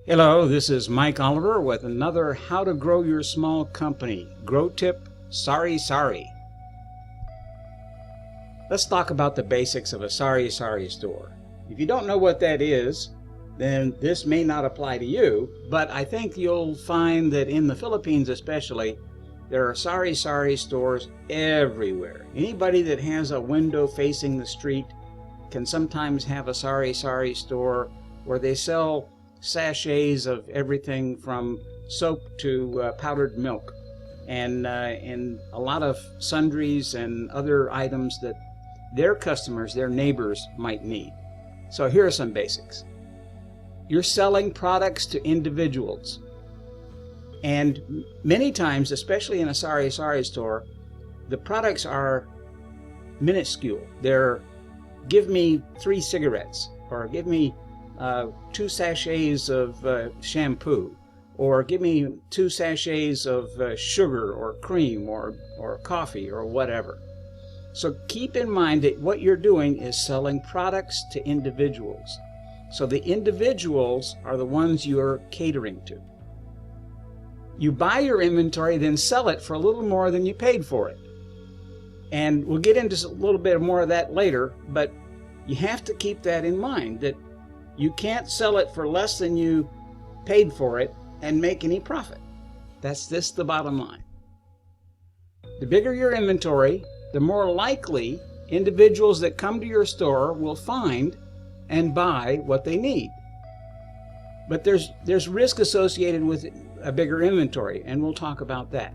Hello, this is Mike Oliver with another How to Grow Your Small Company Grow Tip, Sari Sari. Let's talk about the basics of a Sari Sari store. If you don't know what that is, then this may not apply to you, but I think you'll find that in the Philippines especially, there are Sari Sari stores everywhere. Anybody that has a window facing the street can sometimes have a Sari Sari store where they sell sachets of everything from soap to powdered milk, and a lot of sundries and other items that their customers, their neighbors, might need. So here are some basics. You're selling products to individuals, and many times, especially in a Sari Sari store, the products are minuscule. They're give me 3 cigarettes, or give me 2 sachets of shampoo, or give me 2 sachets of sugar or cream or coffee or whatever. So keep in mind that what you're doing is selling products to individuals. So the individuals are the ones you're catering to. You buy your inventory, then sell it for a little more than you paid for it. And we'll get into a little bit more of that later, but you have to keep that in mind, that you can't sell it for less than you paid for it and make any profit. That's the bottom line. The bigger your inventory, the more likely individuals that come to your store will find and buy what they need. But there's risk associated with a bigger inventory, and we'll talk about that.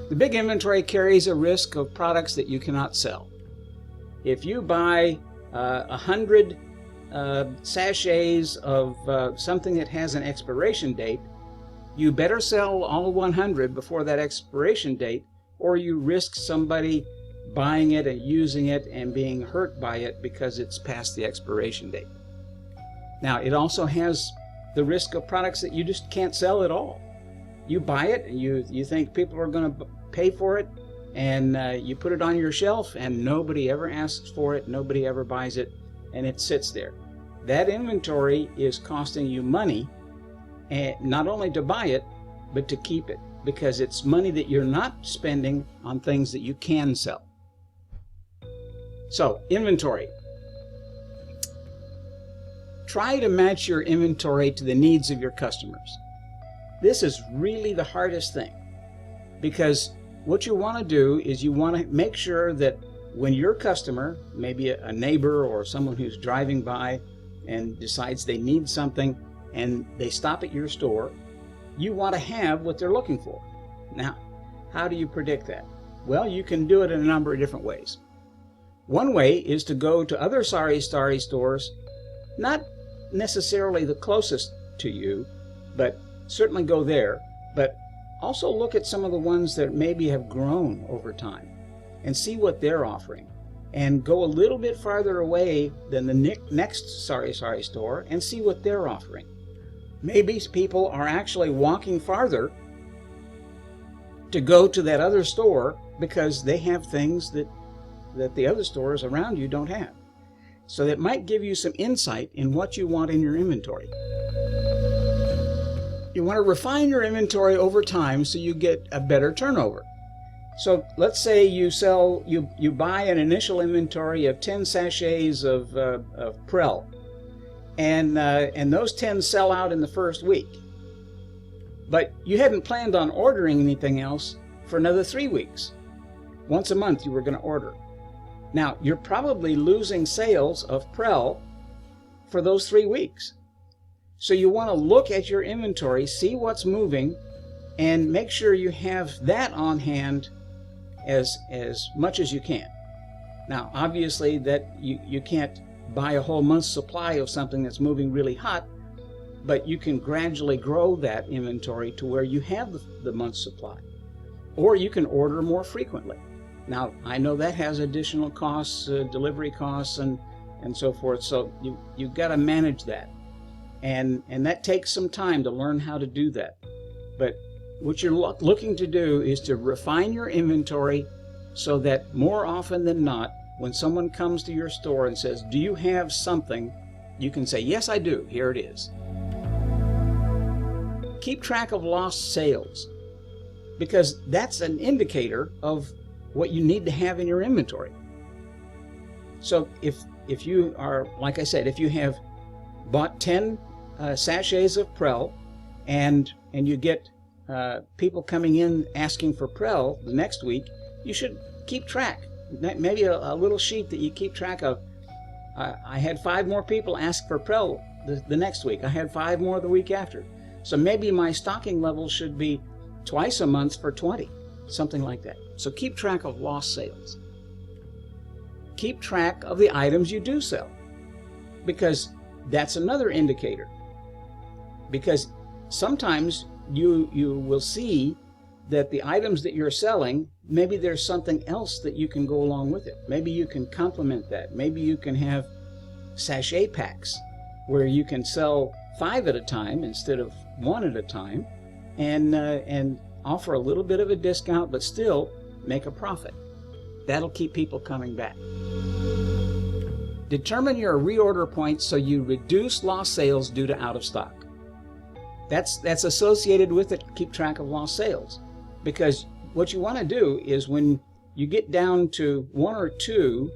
The big inventory carries a risk of products that you cannot sell. If you buy 100 sachets of something that has an expiration date, you better sell all 100 before that expiration date, or you risk somebody buying it and using it and being hurt by it because it's past the expiration date. Now, it also has the risk of products that you just can't sell at all. You buy it and you think people are going to pay for it, and you put it on your shelf and nobody ever asks for it, nobody ever buys it, and it sits there. That inventory is costing you money, and not only to buy it, but to keep it, because it's money that you're not spending on things that you can sell. So, inventory. Try to match your inventory to the needs of your customers. This is really the hardest thing, because what you want to do is you want to make sure that when your customer, maybe a neighbor or someone who's driving by and decides they need something and they stop at your store, you want to have what they're looking for. Now, how do you predict that? Well, you can do it in a number of different ways. One way is to go to other Sari Sari stores, not necessarily the closest to you, but certainly go there, but also look at some of the ones that maybe have grown over time and see what they're offering, and go a little bit farther away than the next Sari Sari store and see what they're offering. Maybe people are actually walking farther to go to that other store because they have things that the other stores around you don't have. So that might give you some insight in what you want in your inventory. You want to refine your inventory over time so you get a better turnover. So let's say you buy an initial inventory of 10 sachets of Prel, and those 10 sell out in the first week. But you hadn't planned on ordering anything else for another 3 weeks. Once a month you were going to order. Now, you're probably losing sales of Prel for those 3 weeks. So you want to look at your inventory, see what's moving, and make sure you have that on hand as much as you can. Now, obviously that you can't buy a whole month's supply of something that's moving really hot, but you can gradually grow that inventory to where you have the month's supply. Or you can order more frequently. Now, I know that has additional costs, delivery costs and so forth, so you've got to manage that. And that takes some time to learn how to do that. But what you're looking to do is to refine your inventory so that more often than not, when someone comes to your store and says, "Do you have something you can say, yes, I do. Here it is. Keep track of lost sales, because that's an indicator of what you need to have in your inventory. So if you are, like I said, if you have bought 10 sachets of Prel and you get people coming in asking for Prel the next week, you should keep track. Maybe a little sheet that you keep track of. I had 5 more people ask for Prel the next week. I had 5 more the week after. So maybe my stocking level should be twice a month for 20, something like that. So keep track of lost sales. Keep track of the items you do sell, because that's another indicator. Because sometimes you will see that the items that you're selling, maybe there's something else that you can go along with it. Maybe you can complement that. Maybe you can have sachet packs where you can sell 5 at a time instead of 1 at a time, and offer a little bit of a discount, but still make a profit. That'll keep people coming back. Determine your reorder points so you reduce lost sales due to out of stock. That's associated with it. Keep track of lost sales, because what you want to do is when you get down to 1 or 2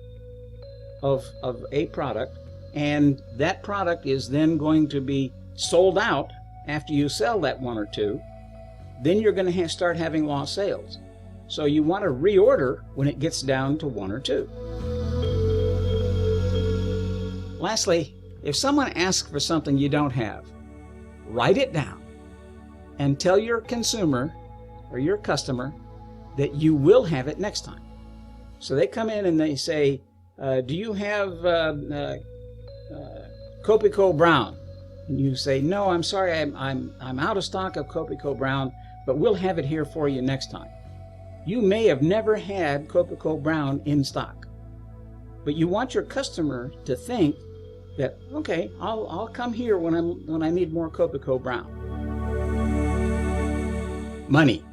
of a product, and that product is then going to be sold out after you sell that 1 or 2, then you're going to start having lost sales. So you want to reorder when it gets down to 1 or 2. Lastly, if someone asks for something you don't have, write it down and tell your consumer or your customer that you will have it next time. So they come in and they say, do you have Copico Brown? And you say, no, I'm sorry, I'm out of stock of Copico Brown, but we'll have it here for you next time. You may have never had Copico Brown in stock, but you want your customer to think that, okay, I'll come here when I need more Copico Brown. Money.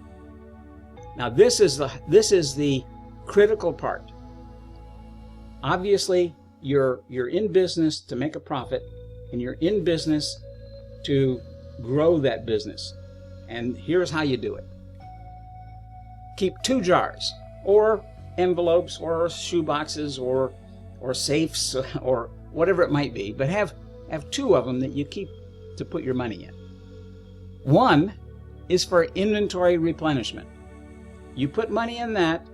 Now this is the critical part. Obviously, you're in business to make a profit, and you're in business to grow that business. And here's how you do it. Keep 2 jars, or envelopes, or shoe boxes, or safes, or whatever it might be, but have 2 of them that you keep to put your money in. One is for inventory replenishment. You put money in that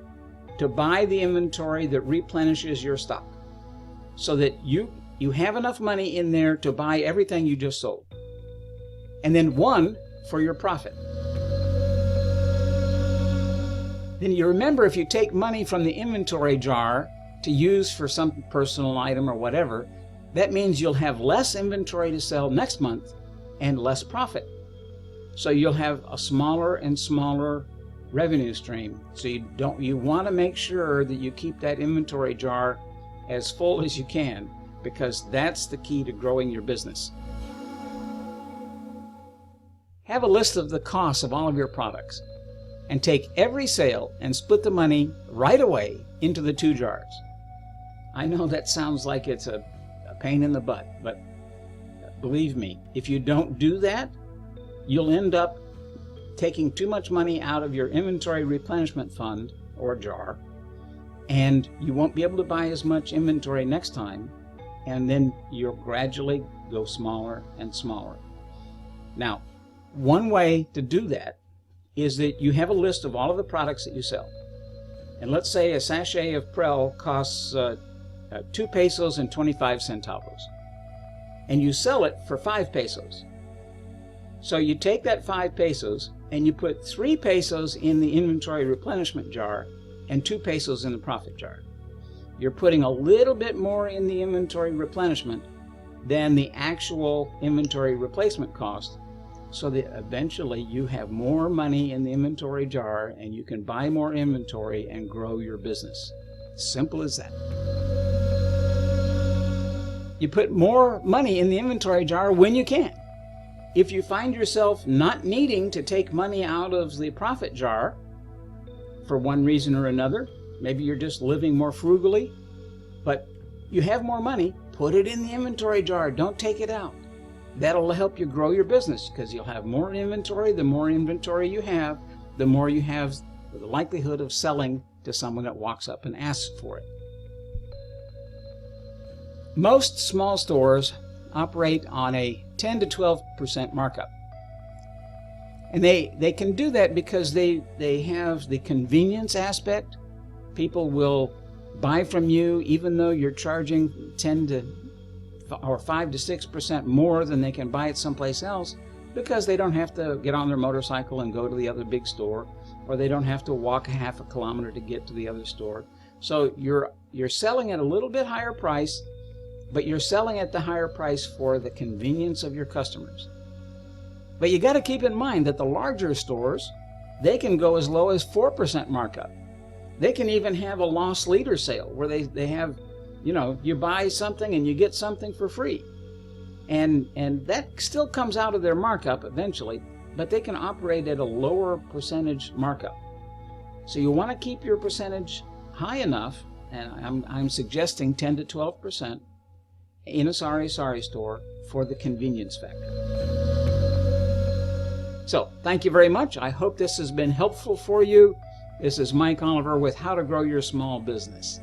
to buy the inventory that replenishes your stock, so that you have enough money in there to buy everything you just sold. And then 1 for your profit. Then you remember, if you take money from the inventory jar to use for some personal item or whatever, that means you'll have less inventory to sell next month and less profit. So you'll have a smaller and smaller revenue stream. So you want to make sure that you keep that inventory jar as full as you can, because that's the key to growing your business. Have a list of the costs of all of your products, and take every sale and split the money right away into the 2 jars. I know that sounds like it's a pain in the butt, but believe me, if you don't do that, you'll end up taking too much money out of your inventory replenishment fund or jar, and you won't be able to buy as much inventory next time, and then you'll gradually go smaller and smaller. Now, one way to do that is that you have a list of all of the products that you sell. And let's say a sachet of Prel costs 2 pesos and 25 centavos. And you sell it for 5 pesos. So you take that 5 pesos and you put 3 pesos in the inventory replenishment jar and 2 pesos in the profit jar. You're putting a little bit more in the inventory replenishment than the actual inventory replacement cost, so that eventually you have more money in the inventory jar and you can buy more inventory and grow your business. Simple as that. You put more money in the inventory jar when you can. If you find yourself not needing to take money out of the profit jar for one reason or another, maybe you're just living more frugally, but you have more money, Put it in the inventory jar. Don't take it out. That'll help you grow your business because you'll have more inventory. The more inventory you have, the more you have the likelihood of selling to someone that walks up and asks for it. Most small stores operate on a 10 to 12% markup. And they can do that because they have the convenience aspect. People will buy from you even though you're charging 5 to 6% more than they can buy it someplace else, because they don't have to get on their motorcycle and go to the other big store, or they don't have to walk a half a kilometer to get to the other store. So you're selling at a little bit higher price, but you're selling at the higher price for the convenience of your customers. But you got to keep in mind that the larger stores, they can go as low as 4% markup. They can even have a loss leader sale where they have, you buy something and you get something for free. And that still comes out of their markup eventually, but they can operate at a lower percentage markup. So you want to keep your percentage high enough, and I'm suggesting 10 to 12% in a Sari Sari store for the convenience factor. So thank you very much. I hope this has been helpful for you. This is Mike Oliver with How to Grow Your Small Business.